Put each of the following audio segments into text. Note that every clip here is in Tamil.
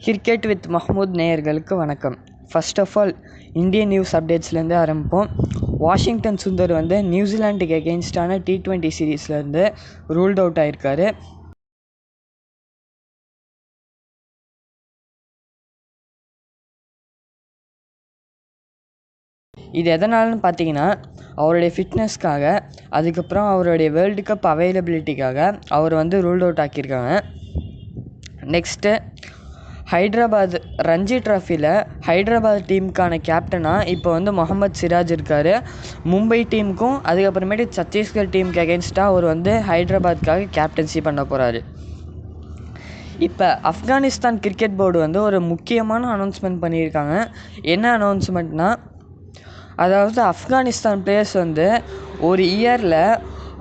கிரிக்கெட் வித் மஹ்மூத் நேயர்களுக்கு வணக்கம். First of all Indian news அப்டேட்ஸ்லேருந்து ஆரம்பிப்போம். வாஷிங்டன் சுந்தர் நியூசிலாண்டுக்கு எகெயின்ஸ்டான T20 சீரீஸ்லேருந்து ரூல்ட் அவுட் ஆகிருக்காரு. இது எதனாலன்னு பார்த்தீங்கன்னா, அவருடைய ஃபிட்னஸ்க்காக, அதுக்கப்புறம் அவருடைய வேர்ல்டு கப் அவைலபிலிட்டிக்காக அவர் ரூல்ட் அவுட் ஆக்கியிருக்காங்க. நெக்ஸ்ட்டு, ஹைதராபாத் ரஞ்சி ட்ராஃபியில் ஹைதராபாத் டீமுக்கான கேப்டனாக இப்போ முகமது சிராஜ் இருக்கார். மும்பை டீமுக்கும் அதுக்கப்புறமேட்டு சத்தீஸ்கர் டீமுக்கு எகென்ஸ்டாக அவர் ஹைதராபாத்துக்காக கேப்டன்சி பண்ண போகிறாரு. இப்போ ஆப்கானிஸ்தான் கிரிக்கெட் போர்டு ஒரு முக்கியமான அனௌன்ஸ்மெண்ட் பண்ணியிருக்காங்க. என்ன அனௌன்ஸ்மெண்ட்னால், அதாவது ஆப்கானிஸ்தான் பிளேயர்ஸ் ஒரு இயரில்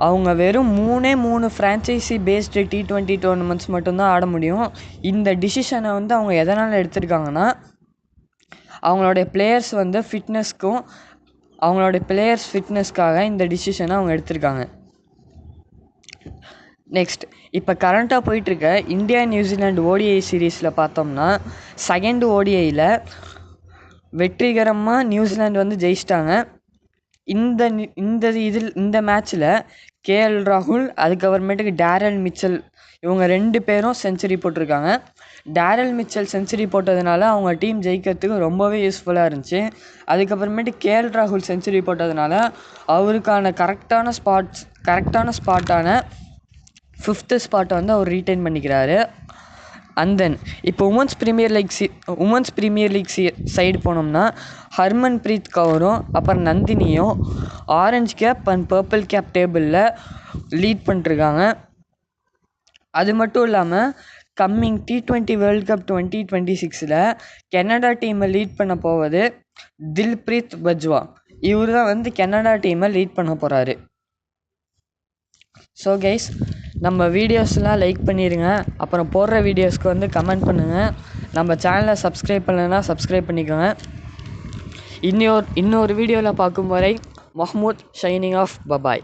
அவங்க வெறும் 3 ஃப்ரான்ச்சைசி பேஸ்டு T20 டோர்னமெண்ட்ஸ் மட்டும்தான் ஆட முடியும். இந்த டிசிஷனை அவங்க எதனால் எடுத்திருக்காங்கன்னா, அவங்களுடைய பிளேயர்ஸ் ஃபிட்னஸ்க்கும் அவங்களுடைய பிளேயர்ஸ் ஃபிட்னஸ்க்காக இந்த டிசிஷனை அவங்க எடுத்திருக்காங்க. நெக்ஸ்ட், இப்போ கரண்ட்டாக போயிட்டுருக்க இந்தியா நியூசிலாண்டு ODI சீரீஸில் பார்த்தோம்னா, செகண்ட் ODIயில் வெற்றிகரமாக நியூசிலாண்டு ஜெயிச்சிட்டாங்க. இந்த மேட்ச்சில் KL ராகுல் அதுக்கப்புறமேட்டுக்கு டேரல் மிச்சல் இவங்க 2 பேரும் செஞ்சுரி போட்டிருக்காங்க. டேரல் மிச்சல் செஞ்சுரி போட்டதுனால அவங்க டீம் ஜெயிக்கிறதுக்கு ரொம்பவே யூஸ்ஃபுல்லாக இருந்துச்சு. அதுக்கப்புறமேட்டு KL ராகுல் செஞ்சுரி போட்டதுனால அவருக்கான கரெக்டான ஸ்பாட்டான 5th ஸ்பாட்டை அவர் ரீட்டைன் பண்ணிக்கிறாரு. அண்ட் தென் இப்போ உமன்ஸ் ப்ரீமியர் லீக் சைடு போனோம்னா, ஹர்மன்பிரீத் கவுரும் அப்புறம் நந்தினியும் orange cap and purple cap டேபிளில் லீட் பண்ணிட்டுருக்காங்க. அது மட்டும் இல்லாமல் coming T20 world cup 2026 Canada டீமை லீட் பண்ண போவது தில்ப்ரீத் பஜ்வா. இவர் தான் கனடா டீமை லீட் பண்ண போகிறாரு. ஸோ கைஸ், நம்ம வீடியோஸ்லாம் லைக் பண்ணிடுங்க. அப்புறம் போடுற வீடியோஸ்க்கு கமெண்ட் பண்ணுங்கள். நம்ம சேனலை சப்ஸ்கிரைப் பண்ணலைன்னா சப்ஸ்கிரைப் பண்ணிக்கோங்க. இன்னொரு வீடியோவில் பார்க்கும் வரை மஹ்மூத் ஷைனிங் ஆஃப். பபாய்.